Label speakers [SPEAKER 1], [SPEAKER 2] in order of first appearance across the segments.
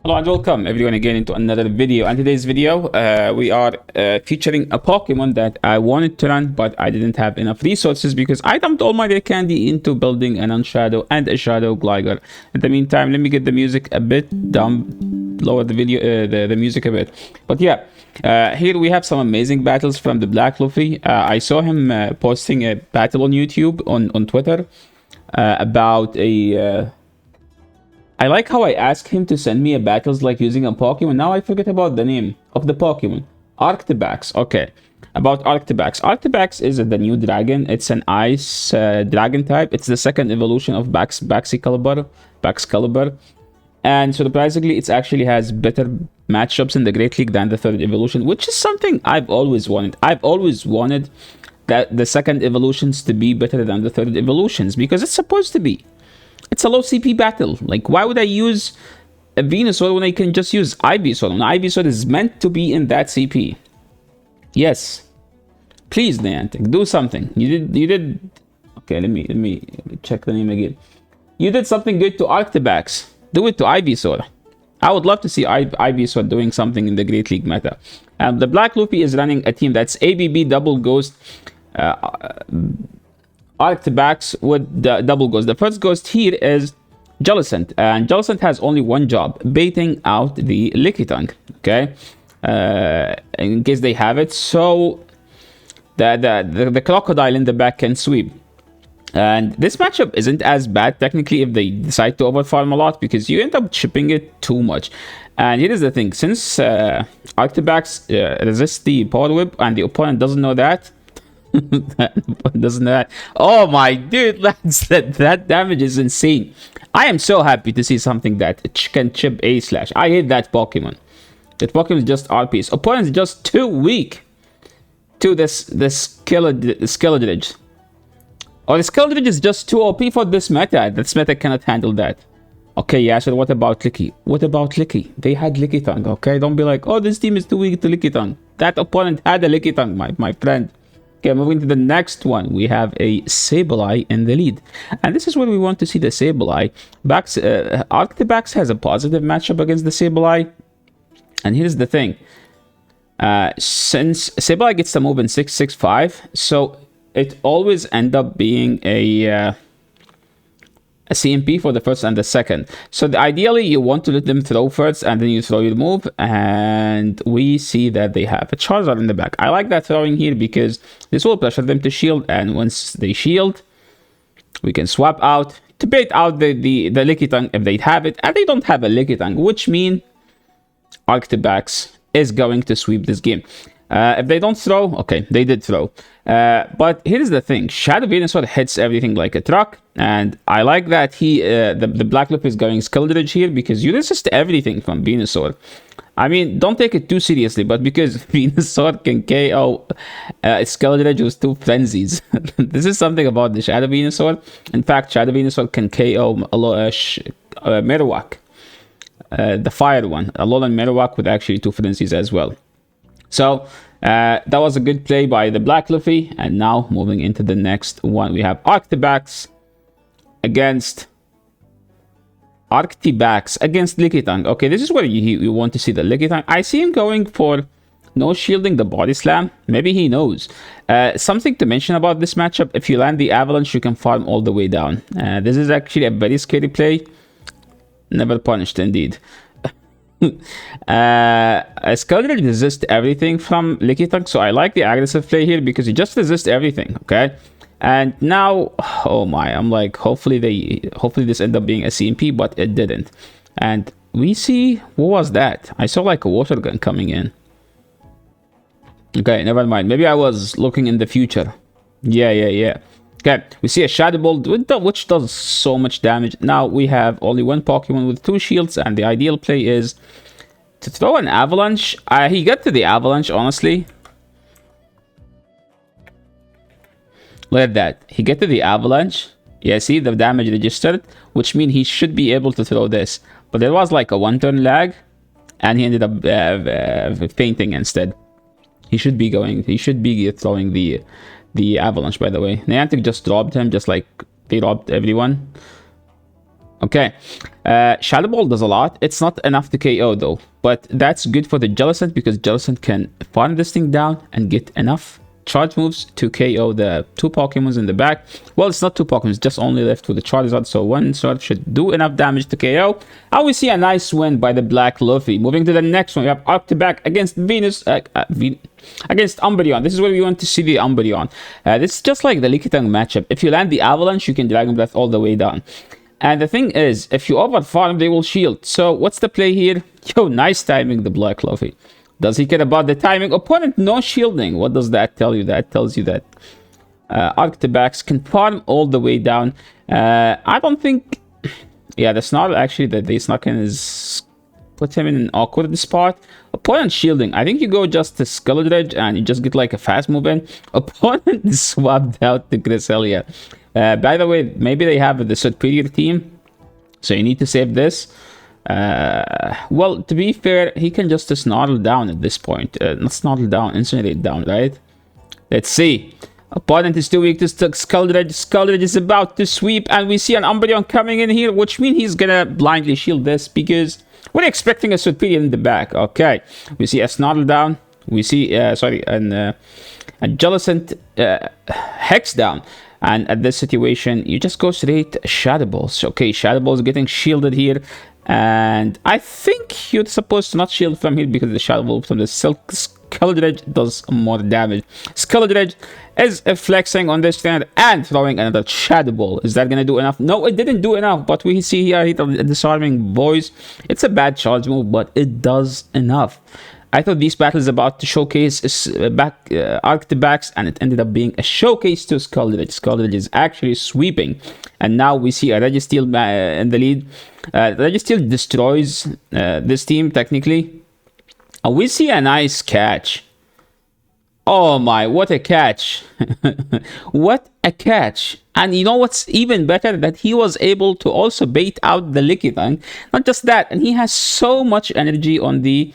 [SPEAKER 1] Hello and welcome everyone again into another video. And today's video we are featuring a Pokemon that I wanted to run, but I didn't have enough resources because I dumped all my rare candy into building an Unshadow and a Shadow Glider. In the meantime, let me get the music a bit down, lower the video the music a bit. But yeah, here we have some amazing battles from the Black Luffy. I saw him posting a battle on YouTube on Twitter about a I like how I asked him to send me a battles like using a Pokemon. Now I forget about the name of the Pokemon. ARCTIBAX. Okay. About ARCTIBAX. ARCTIBAX is the new dragon. It's an ice dragon type. It's the second evolution of BaxCaliber. And surprisingly, it actually has better matchups in the Great League than the third evolution, which is something I've always wanted. I've always wanted that the second evolutions to be better than the third evolutions because it's supposed to be. It's a low CP battle. Like, why would I use a Venusaur when I can just use Ivysaur? When Ivysaur is meant to be in that CP. Yes. Please, Niantic, do something. You did. Okay, let me check the name again. You did something good to ARCTIBAX. Do it to Ivysaur. I would love to see Ivysaur doing something in the Great League meta. The Black Luffy is running a team that's ABB Double Ghost. ARCTIBAX with the double ghost. The first ghost here is Jellicent, and Jellicent has only one job: baiting out the Lickitung. Okay, in case they have it, so the crocodile in the back can sweep. And this matchup isn't as bad technically if they decide to overfarm a lot, because you end up chipping it too much. And here is the thing: since ARCTIBAX resists the Power Whip and the opponent doesn't know that. Doesn't that? Oh my dude, that damage is insane. I am so happy to see something that can chip A slash. I hate that Pokemon. That Pokemon is just RPs. Opponent is just too weak to this Skeledirge. Or the Skeledirge is just too OP for this meta. This meta cannot handle that. Okay, yeah, so what about Licky? What about Licky? They had Lickitung, okay? Don't be like, oh, this team is too weak to Lickitung. That opponent had a Lickitung, my friend. Okay, moving to the next one, we have a Sableye in the lead. And this is where we want to see the Sableye. ARCTIBAX has a positive matchup against the Sableye. And here's the thing. Since Sableye gets to move in 6-6-5, so it always ends up being a CMP for the first and the second. So ideally, you want to let them throw first and then you throw your move. And we see that they have a Charizard in the back. I like that throwing here because this will pressure them to shield. And once they shield, we can swap out to bait out the Lickitung if they have it. And they don't have a Lickitung, which means ARCTIBAX is going to sweep this game. If they don't throw, okay, they did throw. But here's the thing: Shadow Venusaur hits everything like a truck, and I like that the Black Luffy is going Skeledirge here because you resist everything from Venusaur. I mean, don't take it too seriously, but because Venusaur can KO Skeledirge with two frenzies. This is something about the Shadow Venusaur. In fact, Shadow Venusaur can KO Marowak, the fire one. Alolan Marowak with actually two frenzies as well. So that was a good play by the Black Luffy. And now moving into the next one, we have ARCTIBAX against Lickitung. Okay, this is where you want to see the Lickitung. I see him going for no shielding the body slam. Maybe he knows. Something to mention about this matchup: if you land the avalanche, you can farm all the way down. This is actually a very scary play. Never punished indeed. Skeledirge resists everything from Lickitung, so I like the aggressive play here because you just resist everything. Okay, and now, oh my, I'm like, hopefully this end up being a CMP, but it didn't. And we see, what was that? I saw like a water gun coming in. Okay, never mind. Maybe I was looking in the future. Yeah. Okay, we see a Shadow Ball, which does so much damage. Now we have only one Pokemon with two shields, and the ideal play is to throw an Avalanche. He got to the Avalanche, honestly. Look at that. He got to the Avalanche. Yeah, see the damage registered, which means he should be able to throw this. But there was like a one-turn lag, and he ended up fainting instead. He should be throwing the Avalanche, by the way. Niantic just dropped him, just like they dropped everyone. Okay, Shadow Ball does a lot. It's not enough to KO though, but that's good for the Jellicent because Jellicent can farm this thing down and get enough charge moves to KO the 2 Pokemons in the back. Well, it's not 2 Pokemons, just only left with the Charizard, so 1 sword should do enough damage to KO. And we see a nice win by the Black Luffy. Moving to the next one, we have ARCTIBAX against against Umbreon. This is where we want to see the Umbreon. This is just like the Lickitung matchup. If you land the Avalanche, you can Dragon Breath all the way down. And the thing is, if you overfarm, they will shield. So what's the play here? Yo, nice timing, the Black Luffy. Does he care about the timing? Opponent, no shielding. What does that tell you? That tells you that ARCTIBAX can farm all the way down. I don't think... Yeah, the Snarl actually that they snuck in is... Put him in an awkward spot. Opponent shielding. I think you go just to Skeledirge and you just get like a fast move in. Opponent swapped out the Cresselia. By the way, maybe they have the superior team. So you need to save this. Well, to be fair, he can just snarl down at this point. Not snarl down, incinerate down, right? Let's see. Opponent is too weak to Skeledirge. Skeledirge is about to sweep, and we see an Umbreon coming in here, which means he's gonna blindly shield this because we're expecting a superior in the back. Okay, we see a snarl down. We see, a Jellicent Hex down. And at this situation, you just go straight Shadow Balls. Okay, Shadow Balls getting shielded here. And I think you're supposed to not shield from here because the Shadow Ball from the Skeledirge does more damage. Skeledirge is flexing on this stand and throwing another Shadow Ball. Is that going to do enough? No, it didn't do enough. But we see here a disarming voice. It's a bad charge move, but it does enough. I thought this battle is about to showcase ARCTIBAX, and it ended up being a showcase to Skeledirge. Skeledirge is actually sweeping, and now we see a Registeel in the lead. Registeel destroys this team technically, and we see a nice catch. Oh my, what a catch. What a catch. And you know what's even better? That he was able to also bait out the Lickitung. Not just that, and he has so much energy on the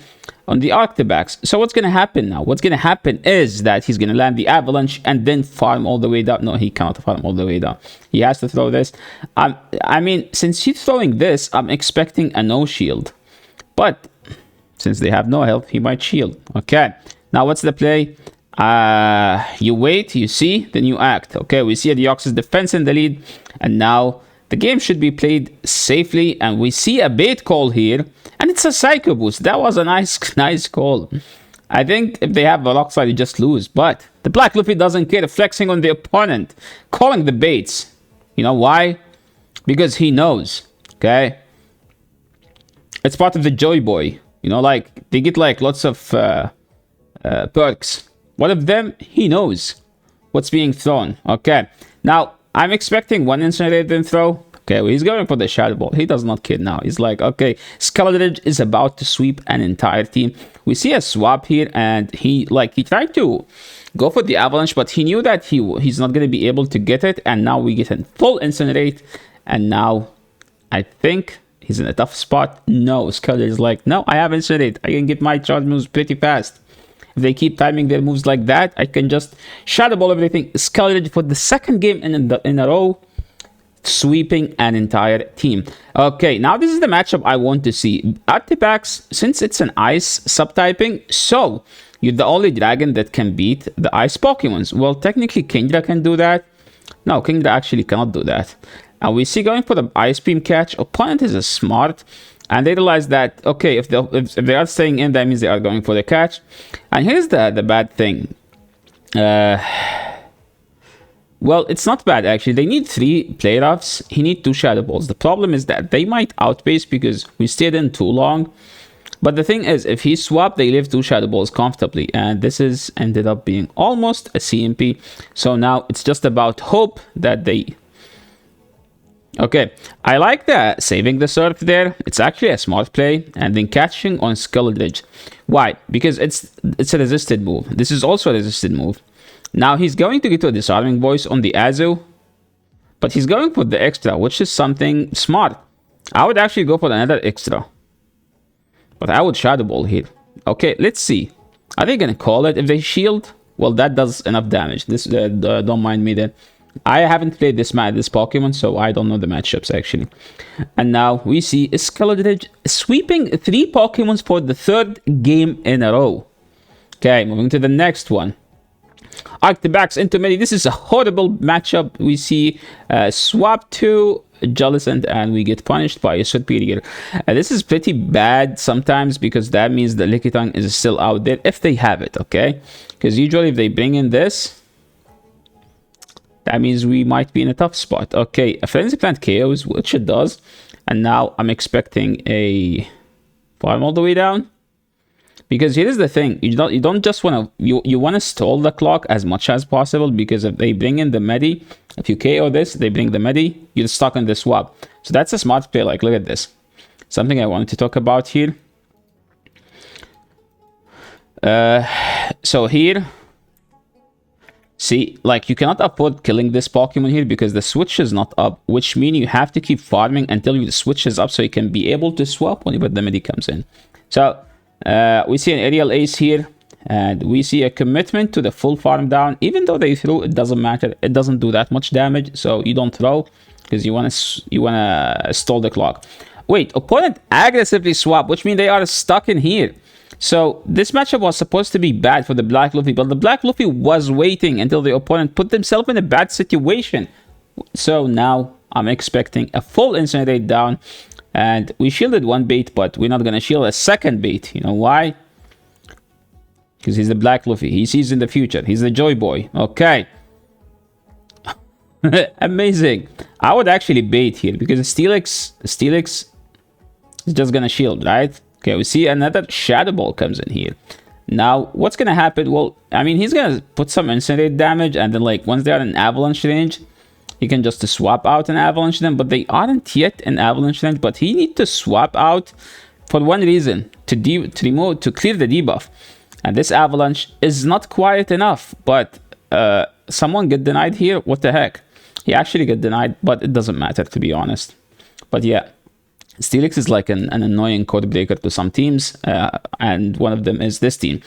[SPEAKER 1] ARCTIBAX. So what's going to happen now? What's going to happen is that he's going to land the Avalanche and then farm all the way down. No, he cannot farm all the way down. He has to throw this. I mean, since he's throwing this, I'm expecting a no shield. But since they have no health, he might shield. Okay. Now what's the play? You wait, you see, then you act. Okay, we see a Deoxys defense in the lead. And now the game should be played safely. And we see a bait call here. And it's a Psycho Boost. That was a nice call. I think if they have a Rock Slide, you just lose. But the Black Luffy doesn't care. Flexing on the opponent. Calling the baits. You know why? Because he knows. Okay? It's part of the Joy Boy. You know, like, they get like lots of perks. One of them, he knows what's being thrown. Okay. Now, I'm expecting one Incinerate throw. Okay, well, he's going for the Shadow Ball. He does not care now. He's like, okay, Skeledirge is about to sweep an entire team. We see a swap here, and he tried to go for the Avalanche, but he knew that he's not going to be able to get it. And now we get a full Incinerate. And now, I think he's in a tough spot. No, Skeledirge is like, no, I have Incinerate. I can get my charge moves pretty fast. If they keep timing their moves like that, I can just Shadow Ball everything. Skeledirge for the second game in a row, sweeping an entire team. Okay, now this is the matchup I want to see. ARCTIBAX, since it's an ice subtyping, so you're the only dragon that can beat the ice Pokemons. Well, technically Kingdra can do that. No, Kingdra actually cannot do that. And we see going for the Ice Beam catch. Opponent is smart. And they realize that, okay, if they are staying in, that means they are going for the catch. And here's the bad thing. Well, it's not bad, actually. They need 3 play-offs. He needs 2 Shadow Balls. The problem is that they might outpace because we stayed in too long. But the thing is, if he swapped, they leave 2 Shadow Balls comfortably. And this is ended up being almost a CMP. So now it's just about hope that they... Okay, I like that saving the surf there. It's actually a smart play, and then catching on Skeledirge. Why? Because it's a resisted move. This is also a resisted move. Now he's going to get to a disarming voice on the Azu, but he's going for the extra, which is something smart. I would actually go for another extra, but I would Shadow Ball here. Okay, let's see. Are they gonna call it if they shield? Well, that does enough damage. This don't mind me there. I haven't played this Pokemon, so I don't know the matchups actually. And now we see Skeledirge sweeping 3 Pokemons for the 3rd game in a row. Okay, moving to the next one. ARCTIBAX into Mini. This is a horrible matchup. We see swap to Jellicent and we get punished by a superior. This is pretty bad sometimes because that means the Lickitung is still out there if they have it, okay? Because usually if they bring in this, that means we might be in a tough spot. Okay, a Frenzy Plant KOs, which it does. And now I'm expecting a farm all the way down. Because here's the thing, you don't just want to, you want to stall the clock as much as possible, because if they bring in the Medi, if you KO this, they bring the Medi, you're stuck on the swap. So that's a smart play. Like, look at this. Something I wanted to talk about here. So here, see, like, you cannot afford killing this Pokemon here because the switch is not up, which means you have to keep farming until the switch is up so you can be able to swap whenever the Medi comes in. So we see an aerial ace here, and we see a commitment to the full farm down. Even though they threw, it doesn't matter. It doesn't do that much damage, so you don't throw because you wanna stall the clock. Wait, opponent aggressively swap, which means they are stuck in here. So this matchup was supposed to be bad for the Black Luffy, but the Black Luffy was waiting until the opponent put themselves in a bad situation. So now I'm expecting a full Incinerate down. And we shielded 1 bait, but we're not going to shield a 2nd bait. You know why? Because he's the Black Luffy. He sees in the future. He's the Joy Boy. Okay. Amazing. I would actually bait here because Steelix is just going to shield, right? Okay, we see another Shadow Ball comes in here. Now, what's going to happen? Well, I mean, he's going to put some Incinerate damage, and then, like, once they're in Avalanche range, he can just swap out an Avalanche them, but they aren't yet in Avalanche range. But he needs to swap out for one reason, to clear the debuff. And this Avalanche is not quiet enough, but someone get denied here. What the heck? He actually get denied, but it doesn't matter, to be honest. But yeah, Steelix is like an annoying code breaker to some teams, and one of them is this team.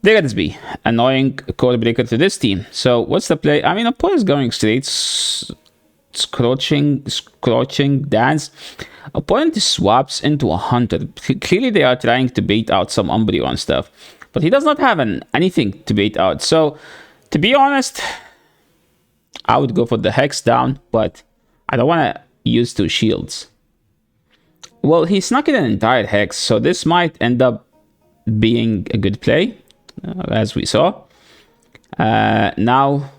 [SPEAKER 1] Diggersby, annoying code breaker to this team. So what's the play? I mean, opponent is going straight, scroaching dance. Opponent swaps into a Hunter. Clearly they are trying to bait out some Umbreon and stuff, but he does not have anything to bait out. So to be honest, I would go for the Hex down, but I don't want to use 2 shields. Well, he snuck in an entire Hex, so this might end up being a good play. As we saw, now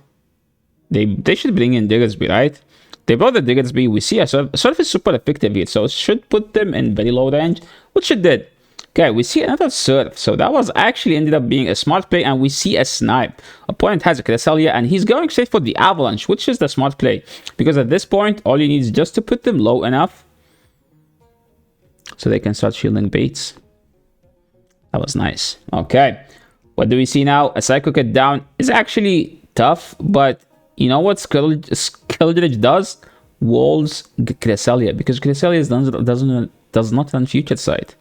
[SPEAKER 1] they should bring in Diggersby, right? They brought the Diggersby. We see a Surf is super effective here, so it should put them in very low range, which it did. Okay, we see another Surf, so that was actually ended up being a smart play, and we see a Snipe. Opponent has a Cresselia, and he's going straight for the Avalanche, which is the smart play, because at this point, all you need is just to put them low enough so they can start shielding baits. That was nice. Okay. What do we see now? A Psycho Cut down is actually tough, but you know what Skeledirge does? Walls Cresselia, because Cresselia does not run Future Sight.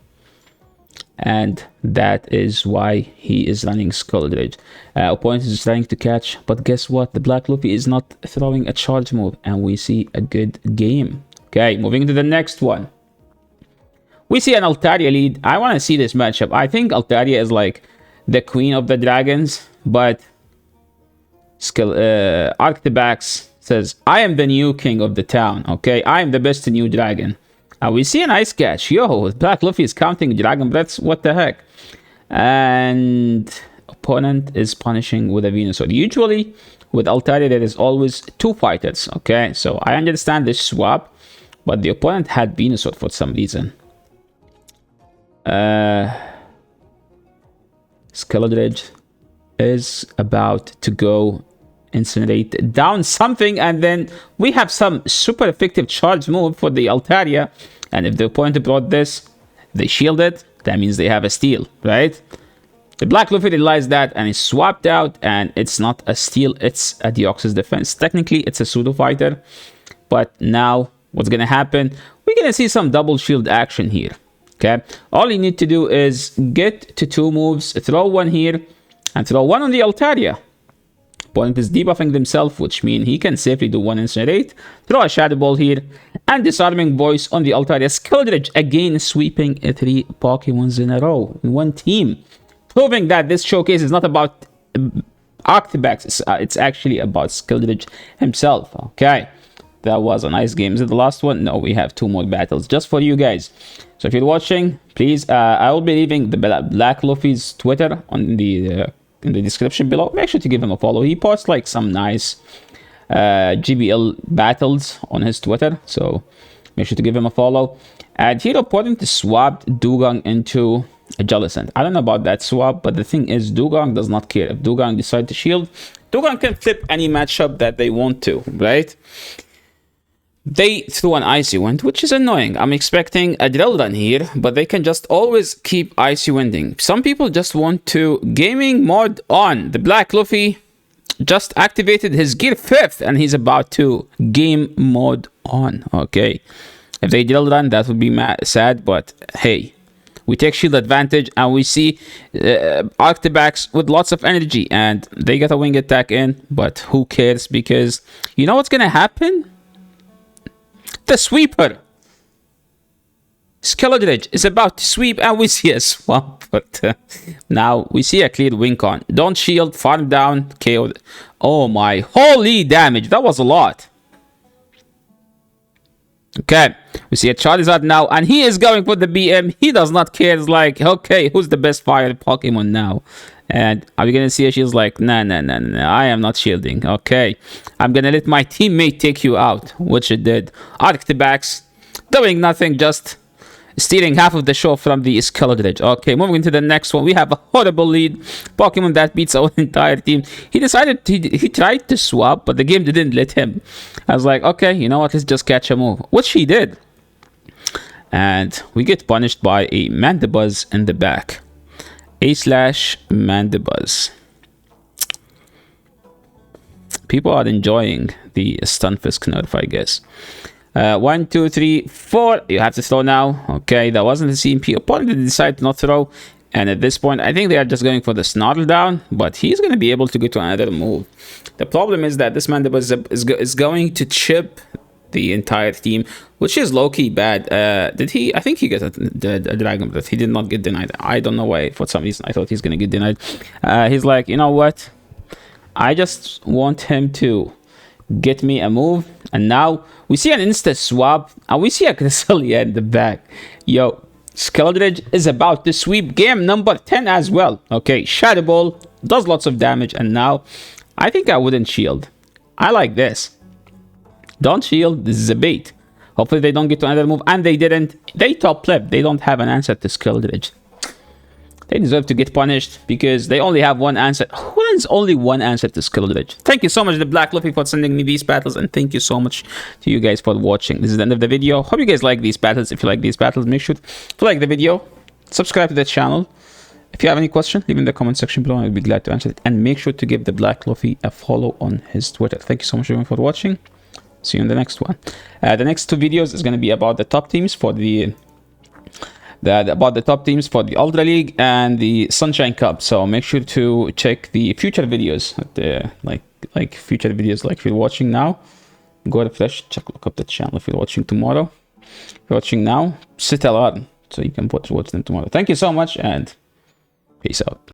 [SPEAKER 1] And that is why he is running Skeledirge. Opponent is trying to catch, but guess what? The Black Luffy is not throwing a charge move, and we see a good game. Okay, moving to the next one. We see an Altaria lead. I want to see this matchup. I think Altaria is like the queen of the dragons, but ARCTIBAX says, I am the new king of the town, okay? I am the best new dragon. We see an Ice Catch. Yo, Black Luffy is counting Dragon Breaths. What the heck? And opponent is punishing with a Venusaur. Usually, with Altaria, there is always 2 fighters, okay? So I understand this swap, but the opponent had Venusaur for some reason. Skeledirge is about to go Incinerate down something, and then we have some super effective charge move for the Altaria, and if the opponent brought this, they shield it, that means they have a steal, right? The Black Luffy realized that, and he swapped out, and it's not a steal, it's a Deoxys defense. Technically, it's a pseudo fighter, but now what's gonna happen? We're gonna see some double shield action here. Okay, all you need to do is get to 2 moves, throw 1 here, and throw 1 on the Altaria. Opponent is debuffing themselves, which means he can safely do 1 Incinerate, throw a Shadow Ball here, and Disarming Voice on the Altaria Skeledirge, again sweeping 3 Pokemons in a row in one team. Proving that this showcase is not about ARCTIBAX, it's actually about Skeledirge himself. Okay, that was a nice game. Is it the last one? No, we have 2 more battles just for you guys. So if you're watching, please, I will be leaving the TheBlackLuffy's Twitter on the in the description below. Make sure to give him a follow. He posts like some nice GBL battles on his Twitter, so make sure to give him a follow. And here, opponent swapped Dugong into a Jellicent. I don't know about that swap, but the thing is, Dugong does not care. If Dugong decides to shield, Dugong can flip any matchup that they want to, right? They threw an Icy Wind, which is annoying. I'm expecting a Drill Run here, but they can just always keep Icy Winding. Some people just want to gaming mode on. TheBlackLuffy just activated his gear 5th, and he's about to game mode on. Okay, if they Drill Run, that would be sad, but hey, we take shield advantage, and we see ARCTIBAX with lots of energy, and they get a wing attack in, but who cares, because you know what's gonna happen? The sweeper Skeledirge is about to sweep, and we see a swamp, but now we see a clear win con. Don't shield, farm down, KO. Oh my holy damage, that was a lot. Okay, we see a Charizard now, and he is going for the BM. He does not care. It's like, okay, who's the best fire Pokemon now? And are we gonna see it? She's like, nah, I am not shielding. Okay, I'm gonna let my teammate take you out, which it did. ARCTIBAX doing nothing, just stealing half of the show from the Skeledirge. Okay, moving into the next one, we have a horrible lead. Pokemon that beats our entire team. He decided he tried to swap, but the game didn't let him. I was like, okay, you know what? Let's just catch a move, which he did. And we get punished by a Mandibuzz in the back. A/Mandibuzz. People are enjoying the Stunfisk nerf, I guess. 1, 2, 3, 4. You have to throw now. Okay, that wasn't the CMP. Opponent decided to not throw. And at this point, I think they are just going for the Snarl down. But he's going to be able to get to another move. The problem is that this Mandibuzz is going to chip the entire team, which is low-key bad. Did he? I think he got a Dragon Breath. He did not get denied. I don't know why. For some reason, I thought he's going to get denied. He's like, you know what? I just want him to get me a move. And now we see an insta swap, and we see a Cresselia in the back. Yo, Skeledirge is about to sweep game number 10 as well. Okay, Shadow Ball does lots of damage, and now I think I wouldn't shield. I like this. Don't shield. This is a bait. Hopefully they don't get to another move, and they didn't. They top flip. They don't have an answer to Skeledirge. They deserve to get punished because they only have one answer. Who has only one answer to Skeledirge? Thank you so much, TheBlackLuffy, for sending me these battles, and thank you so much to you guys for watching. This is the end of the video. Hope you guys like these battles. If you like these battles, make sure to like the video, subscribe to the channel. If you have any question, leave in the comment section below. I'll be glad to answer it. And make sure to give TheBlackLuffy a follow on his Twitter. Thank you so much everyone for watching. See you in the next one. The next 2 videos is going to be about the top teams for the top teams for the Ultra League and the Sunshine Cup. So make sure to check the future videos, like future videos. Like if you're watching now, go refresh, look up the channel. If you're watching tomorrow, if you're watching now, set alarm so you can watch them tomorrow. Thank you so much, and peace out.